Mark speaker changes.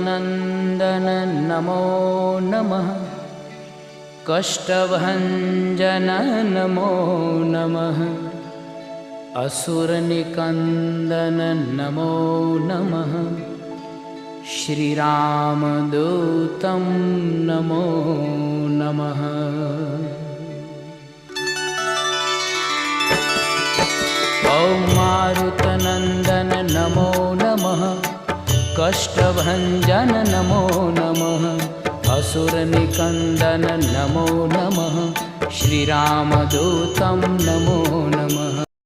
Speaker 1: मारुतनन्दन नमो नमः। कष्टभञ्जन नमो नमः। असुरनिकन्दन नमो नमः। श्रीरामदूतं नमो नमः। ॐ मारुतनन्दन नमो नमः। कष्टभञ्जन नमो नमः। असुरनिकन्दन नमो नमः। श्रीरामदूतं नमो नमः।